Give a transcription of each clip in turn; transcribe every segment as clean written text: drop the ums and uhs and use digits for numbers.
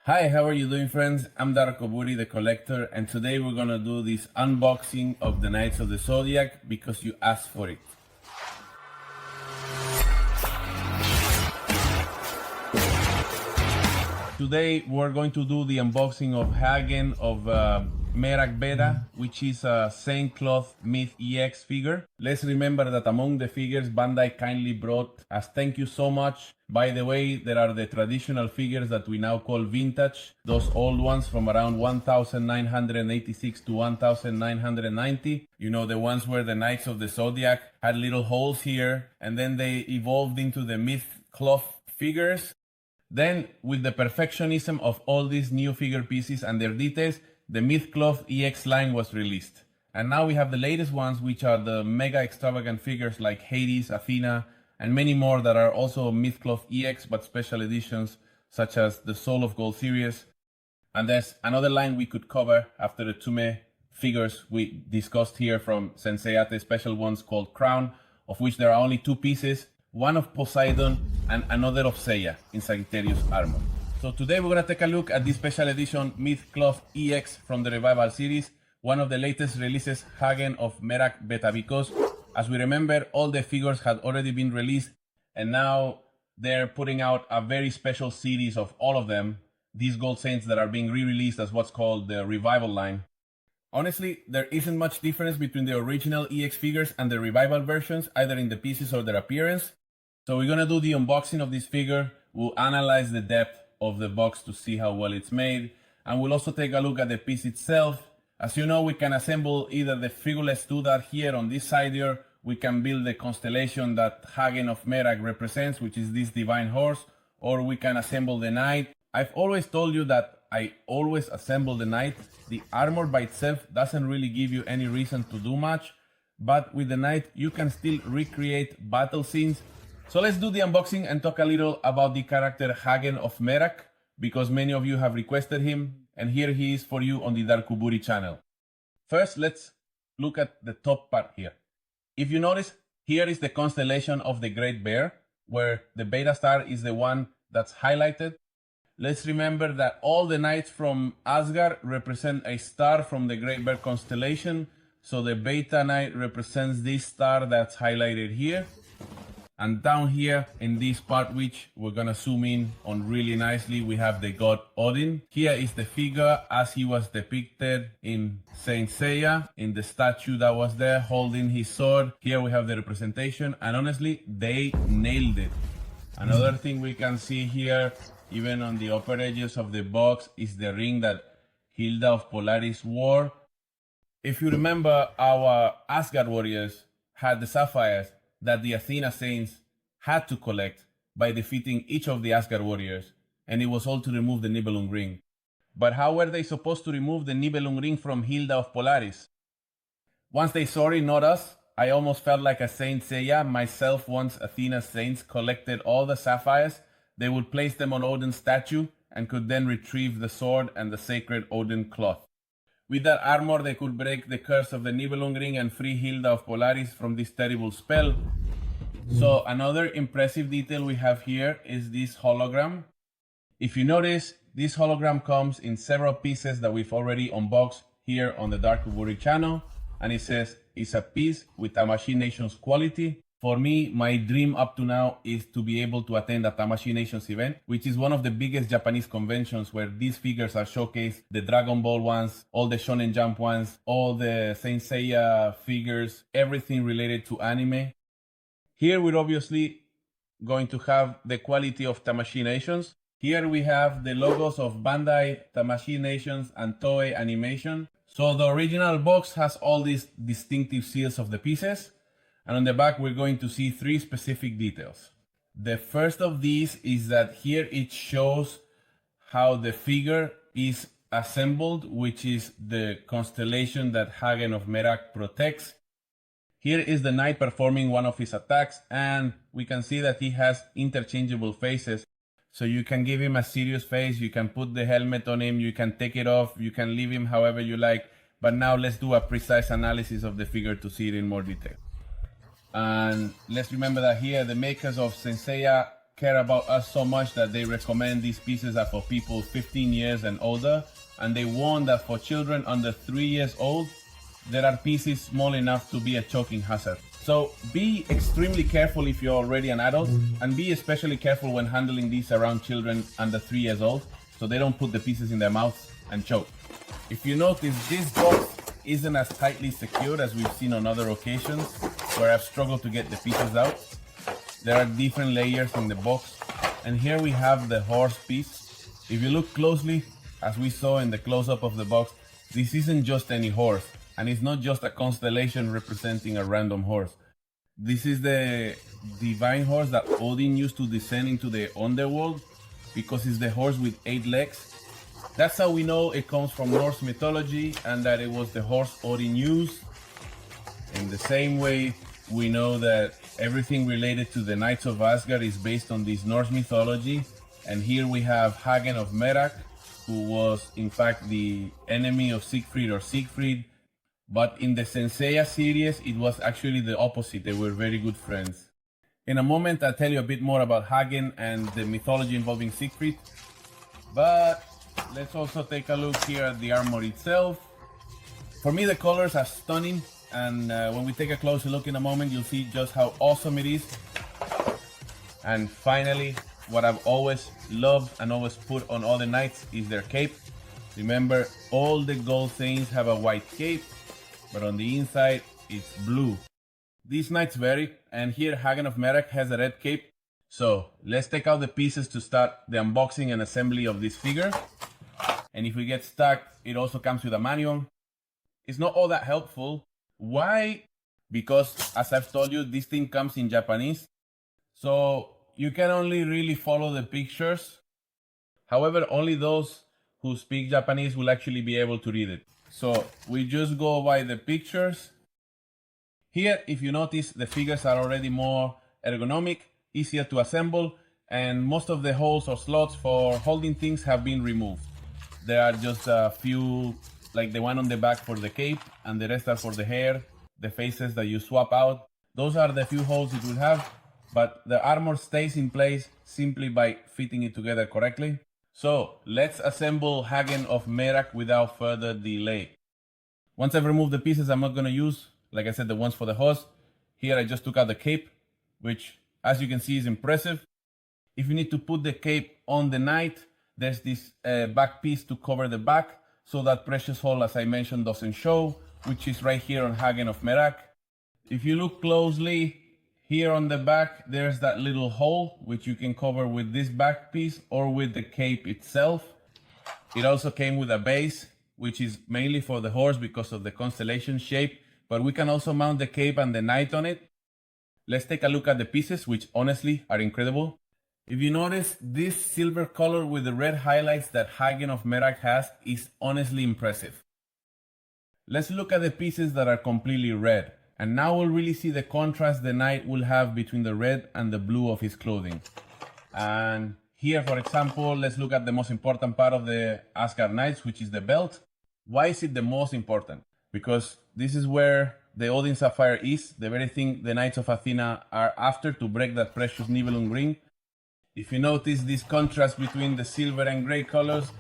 Hi, how are you doing, friends? I'm Darkoburi the Collector, and today we're gonna do this unboxing of the Knights of the Zodiac because you asked for it. Today we're going to do the unboxing of Hagen of Merak Beta, which is a Saint Cloth Myth EX figure. Let's remember that among the figures Bandai kindly brought as thank you so much. By the way, there are the traditional figures that we now call vintage, those old ones from around 1986 to 1990. You know, the ones where the Knights of the Zodiac had little holes here, and then they evolved into the Myth Cloth figures. Then, with the perfectionism of all these new figure pieces and their details, the Myth Cloth EX line was released. And now we have the latest ones, which are the mega extravagant figures like Hades, Athena, and many more that are also Myth Cloth EX, but special editions, such as the Soul of Gold series. And there's another line we could cover after the Tume figures we discussed here from Saint Seiya, the special ones called Crown, of which there are only two pieces, one of Poseidon and another of Seiya in Sagittarius armor. So today we're gonna take a look at this special edition Myth Cloth EX from the Revival series, one of the latest releases, Hagen of Merak Beta, because as we remember, all the figures had already been released and now they're putting out a very special series of all of them, these Gold Saints that are being re-released as what's called the Revival line. Honestly, there isn't much difference between the original EX figures and the Revival versions, either in the pieces or their appearance. So we're gonna do the unboxing of this figure, we'll analyze the depth of the box to see how well it's made, and we'll also take a look at the piece itself. As you know, we can assemble either the figureless Tudar here on this side here, we can build the constellation that Hagen of Merak represents, which is this divine horse, or we can assemble the knight. I've always told you that I always assemble the knight. The armor by itself doesn't really give you any reason to do much, but with the knight you can still recreate battle scenes. So let's do the unboxing and talk a little about the character Hagen of Merak, because many of you have requested him, and here he is for you on the Darkoburi channel. First, let's look at the top part here. If you notice, here is the constellation of the Great Bear, where the Beta star is the one that's highlighted. Let's remember that all the knights from Asgard represent a star from the Great Bear constellation, so the Beta Knight represents this star that's highlighted here. And down here in this part, which we're gonna zoom in on really nicely, we have the god Odin. Here is the figure as he was depicted in Saint Seiya, in the statue that was there holding his sword. Here we have the representation, and honestly, they nailed it. Another thing we can see here, even on the upper edges of the box, is the ring that Hilda of Polaris wore. If you remember, our Asgard warriors had the sapphires that the Athena Saints had to collect by defeating each of the Asgard warriors, and it was all to remove the Nibelung ring. But how were they supposed to remove the Nibelung ring from Hilda of Polaris? Once they saw it, not us, I almost felt like a Saint Seiya myself. Once Athena's Saints collected all the sapphires, they would place them on Odin's statue and could then retrieve the sword and the sacred Odin cloth. With that armor, they could break the curse of the Nibelung ring and free Hilda of Polaris from this terrible spell. So another impressive detail we have here is this hologram. If you notice, this hologram comes in several pieces that we've already unboxed here on the Darkoburi channel, and it says it's a piece with Tamashii Nations quality. For me, my dream up to now is to be able to attend a Tamashii Nations event, which is one of the biggest Japanese conventions where these figures are showcased, the Dragon Ball ones, all the Shonen Jump ones, all the Saint Seiya figures, everything related to anime. Here we're obviously going to have the quality of Tamashii Nations. Here we have the logos of Bandai, Tamashii Nations, and Toei Animation. So the original box has all these distinctive seals of the pieces. And on the back, we're going to see three specific details. The first of these is that here it shows how the figure is assembled, which is the constellation that Hagen of Merak protects. Here is the knight performing one of his attacks, and we can see that he has interchangeable faces. So you can give him a serious face, you can put the helmet on him, you can take it off, you can leave him however you like. But now let's do a precise analysis of the figure to see it in more detail. And let's remember that here the makers of Saint Seiya care about us so much that they recommend these pieces are for people 15 years and older, and they warn that for children under 3 years old, there are pieces small enough to be a choking hazard. So be extremely careful if you're already an adult, and be especially careful when handling these around children under 3 years old, so they don't put the pieces in their mouths and choke. If you notice, this box isn't as tightly secured as we've seen on other occasions where I've struggled to get the pieces out. There are different layers in the box, and here we have the horse piece. If you look closely, as we saw in the close-up of the box, this isn't just any horse, and it's not just a constellation representing a random horse. This is the divine horse that Odin used to descend into the underworld, because it's the horse with 8 legs. That's how we know it comes from Norse mythology and that it was the horse Odin used. In the same way, we know that everything related to the Knights of Asgard is based on this Norse mythology. And here we have Hagen of Merak, who was in fact the enemy of Siegfried. But in the Saint Seiya series, it was actually the opposite. They were very good friends. In a moment, I'll tell you a bit more about Hagen and the mythology involving Siegfried. But let's also take a look here at the armor itself. For me, the colors are stunning. And when we take a closer look in a moment, you'll see just how awesome it is. And finally, what I've always loved and always put on all the knights is their cape. Remember, all the gold things have a white cape, but on the inside, it's blue. These knights vary, and here Hagen of Merak has a red cape. So let's take out the pieces to start the unboxing and assembly of this figure. And if we get stuck, it also comes with a manual. It's not all that helpful. Why? Because, as I've told you, this thing comes in Japanese. So you can only really follow the pictures. However, only those who speak Japanese will actually be able to read it. So we just go by the pictures. Here, if you notice, the figures are already more ergonomic, easier to assemble, and most of the holes or slots for holding things have been removed. There are just a few, like the one on the back for the cape, and the rest are for the hair, the faces that you swap out. Those are the few holes it will have, but the armor stays in place simply by fitting it together correctly. So let's assemble Hagen of Merak without further delay. Once I've removed the pieces I'm not going to use, like I said, the ones for the horse, here I just took out the cape, which as you can see is impressive. If you need to put the cape on the knight, there's this back piece to cover the back, so that precious hole, as I mentioned, doesn't show, which is right here on Hagen of Merak. If you look closely, here on the back, there's that little hole, which you can cover with this back piece or with the cape itself. It also came with a base, which is mainly for the horse because of the constellation shape, but we can also mount the cape and the knight on it. Let's take a look at the pieces, which honestly are incredible. If you notice, this silver color with the red highlights that Hagen of Merak has is honestly impressive. Let's look at the pieces that are completely red. And now we'll really see the contrast the knight will have between the red and the blue of his clothing. And here, for example, let's look at the most important part of the Asgard Knights, which is the belt. Why is it the most important? Because this is where the Odin Sapphire is, the very thing the Knights of Athena are after to break that precious Nibelung ring. If you notice, this contrast between the silver and grey colors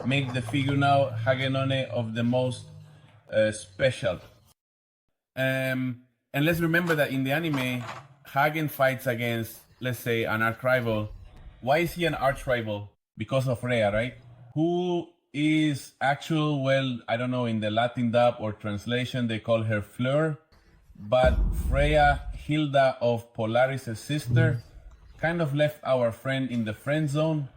make the figure now Hagenone of the most special. And let's remember that in the anime, Hagen fights against, let's say, an arch-rival. Why is he an arch-rival? Because of Freya, right? Who is actual, well, I don't know, in the Latin dub or translation, they call her Fleur. But Freya, Hilda of Polaris' sister, kind of left our friend in the friend zone.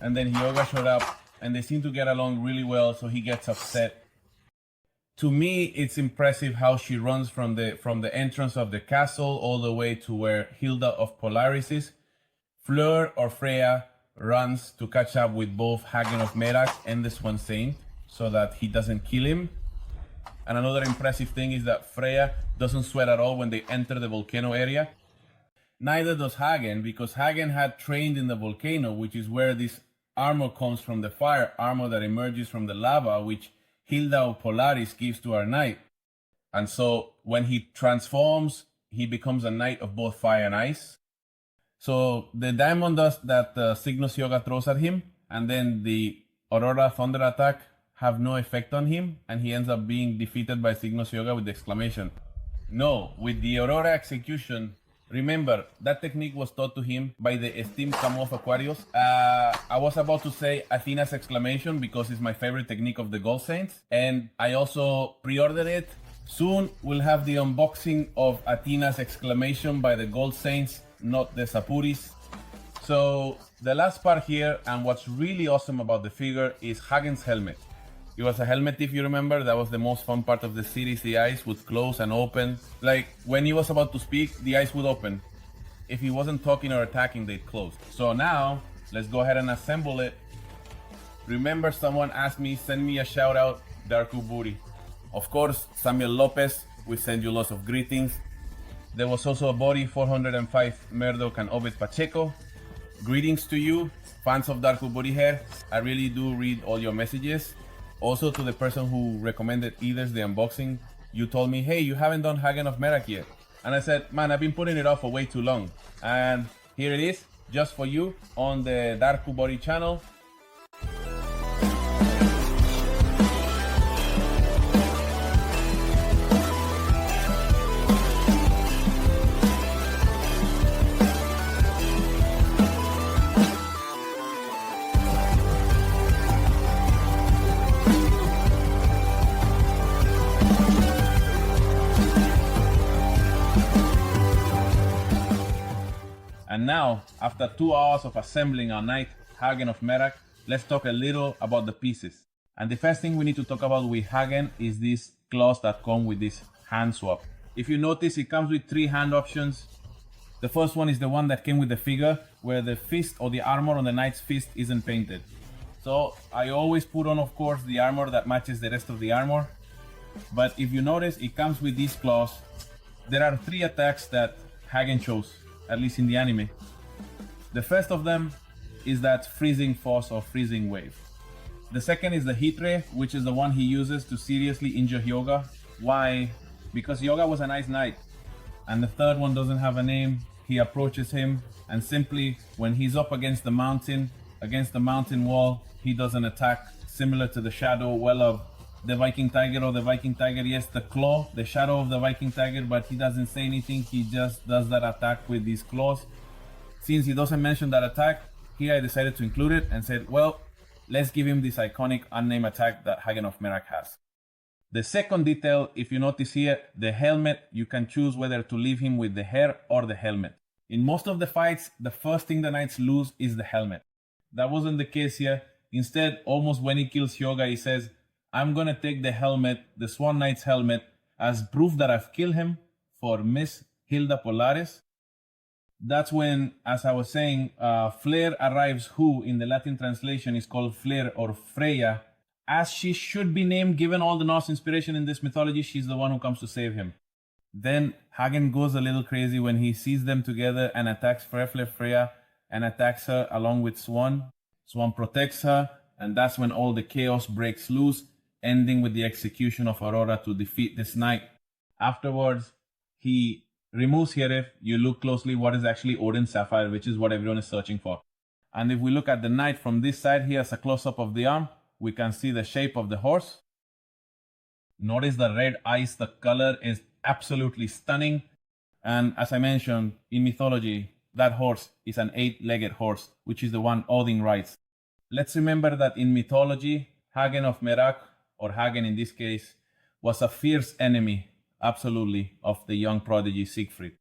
And then Hyoga showed up, and they seem to get along really well, so he gets upset. To me, it's impressive how she runs from the entrance of the castle all the way to where Hilda of Polaris is. Fleur or Freya runs to catch up with both Hagen of Merak and the Swan Saint so that he doesn't kill him. And another impressive thing is that Freya doesn't sweat at all when they enter the volcano area. Neither does Hagen, because Hagen had trained in the volcano, which is where this armor comes from, the fire armor that emerges from the lava, which Hilda of Polaris gives to our knight. And so when he transforms, he becomes a knight of both fire and ice. So the diamond dust that Cygnus Yoga throws at him, and then the Aurora Thunder attack have no effect on him, and he ends up being defeated by Cygnus Yoga with the exclamation. No, with the Aurora execution, remember, that technique was taught to him by the esteemed Camo of Aquarius. I was about to say Athena's exclamation because it's my favorite technique of the Gold Saints, and I also pre-ordered it. Soon we'll have the unboxing of Athena's exclamation by the Gold Saints, not the Sapuris. So the last part here, and what's really awesome about the figure, is Hagen's helmet. It was a helmet, if you remember, that was the most fun part of the series. The eyes would close and open. Like, when he was about to speak, the eyes would open. If he wasn't talking or attacking, they'd close. So now, let's go ahead and assemble it. Remember, someone asked me, send me a shout out, Darkoburi. Of course, Samuel Lopez, we send you lots of greetings. There was also a body, 405 Murdoch and Obed Pacheco. Greetings to you, fans of Darkoburi hair. I really do read all your messages. Also, to the person who recommended Either's the unboxing, you told me, hey, you haven't done Hagen of Merak yet. And I said, man, I've been putting it off for way too long. And here it is, just for you, on the Darkoburi channel. And now, after 2 hours of assembling our Knight Hagen of Merak, let's talk a little about the pieces. And the first thing we need to talk about with Hagen is these claws that come with this hand swap. If you notice, it comes with 3 hand options. The first one is the one that came with the figure, where the fist or the armor on the Knight's fist isn't painted. So I always put on, of course, the armor that matches the rest of the armor. But if you notice, it comes with these claws. There are 3 attacks that Hagen chose, at least in the anime. The first of them is that freezing force or freezing wave. The second is the heat ray, which is the one he uses to seriously injure Hyoga. Why? Because Hyoga was a nice knight. And the third one doesn't have a name. He approaches him, and simply when he's up against the mountain wall, he does an attack similar to the shadow well of the Viking Tiger or the Viking Tiger. Yes, the claw, the shadow of the Viking Tiger, but he doesn't say anything. He just does that attack with these claws. Since he doesn't mention that attack, here I decided to include it and said, well, let's give him this iconic unnamed attack that Hagen of Merak has. The second detail, if you notice here, the helmet, you can choose whether to leave him with the hair or the helmet. In most of the fights, the first thing the knights lose is the helmet. That wasn't the case here. Instead, almost when he kills Hyoga, he says, I'm gonna take the helmet, the Swan Knight's helmet, as proof that I've killed him for Miss Hilda Polaris. That's when, as I was saying, Flare arrives, who in the Latin translation is called Flare or Freya, as she should be named given all the Norse inspiration in this mythology. She's the one who comes to save him. Then Hagen goes a little crazy when he sees them together and attacks Freya and attacks her along with Swan. Swan protects her, and that's when all the chaos breaks loose, ending with the execution of Aurora to defeat this knight. Afterwards, he removes Hieref. You look closely what is actually Odin's sapphire, which is what everyone is searching for. And if we look at the knight from this side, here as a close-up of the arm, we can see the shape of the horse. Notice the red eyes, the color is absolutely stunning. And as I mentioned, in mythology, that horse is an 8-legged horse, which is the one Odin rides. Let's remember that in mythology, Hagen of Merak, or Hagen in this case, was a fierce enemy, absolutely, of the young prodigy Siegfried.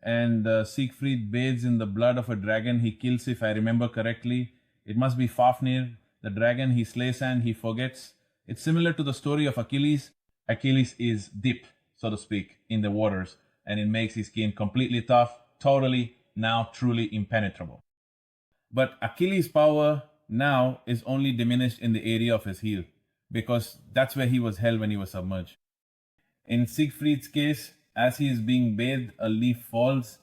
And Siegfried bathes in the blood of a dragon he kills, if I remember correctly. It must be Fafnir, the dragon he slays and he forgets. It's similar to the story of Achilles. Achilles is deep, so to speak, in the waters, and it makes his skin completely tough, totally, now truly impenetrable. But Achilles' power now is only diminished in the area of his heel, because that's where he was held when he was submerged. In Siegfried's case, as he is being bathed, a leaf falls,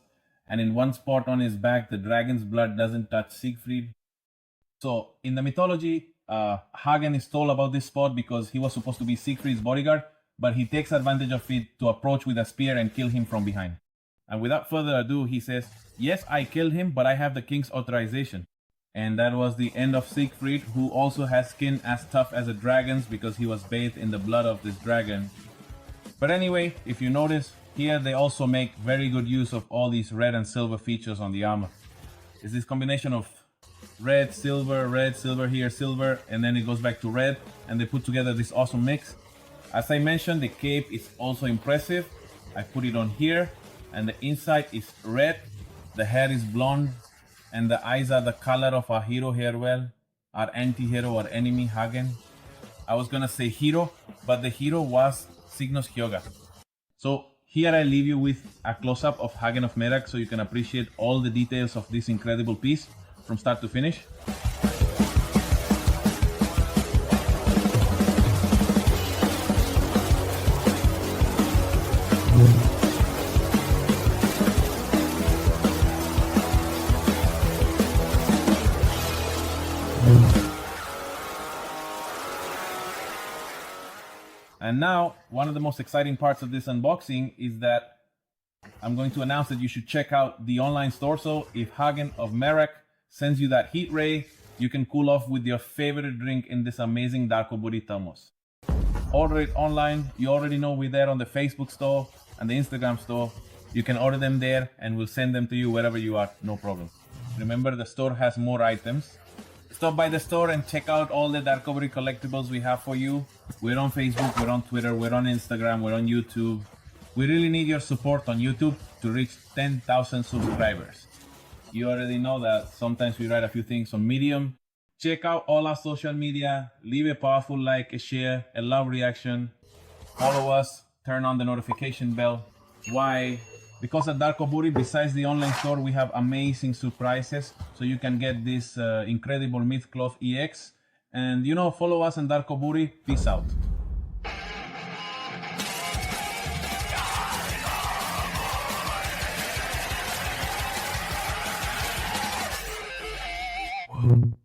and in one spot on his back, the dragon's blood doesn't touch Siegfried. So, in the mythology, Hagen is told about this spot because he was supposed to be Siegfried's bodyguard, but he takes advantage of it to approach with a spear and kill him from behind. And without further ado, he says, yes, I killed him, but I have the king's authorization. And that was the end of Siegfried, who also has skin as tough as a dragon's because he was bathed in the blood of this dragon. But anyway, if you notice, here they also make very good use of all these red and silver features on the armor. It's this combination of red, silver, here silver, and then it goes back to red, and they put together this awesome mix. As I mentioned, the cape is also impressive. I put it on here, and the inside is red, the hair is blonde, and the eyes are the color of our hero here, well, our anti-hero or enemy, Hagen. I was gonna say hero, but the hero was Signos Hyoga. So here I leave you with a close-up of Hagen of Merak so you can appreciate all the details of this incredible piece from start to finish. And now, one of the most exciting parts of this unboxing is that I'm going to announce that you should check out the online store. So if Hagen of Merak sends you that heat ray, you can cool off with your favorite drink in this amazing Darkoburi thermos. Order it online. You already know we're there on the Facebook store and the Instagram store. You can order them there and we'll send them to you wherever you are, no problem. Remember, the store has more items. Stop by the store and check out all the Darkoburi collectibles we have for you. We're on Facebook, we're on Twitter, we're on Instagram, we're on YouTube. We really need your support on YouTube to reach 10,000 subscribers. You already know that sometimes we write a few things on Medium. Check out all our social media, leave a powerful like, a share, a love reaction. Follow us, turn on the notification bell. Why? Because at Darkoburi, besides the online store, we have amazing surprises. So you can get this incredible Myth Cloth EX. And you know, follow us on Darkoburi. Peace out. Whoa.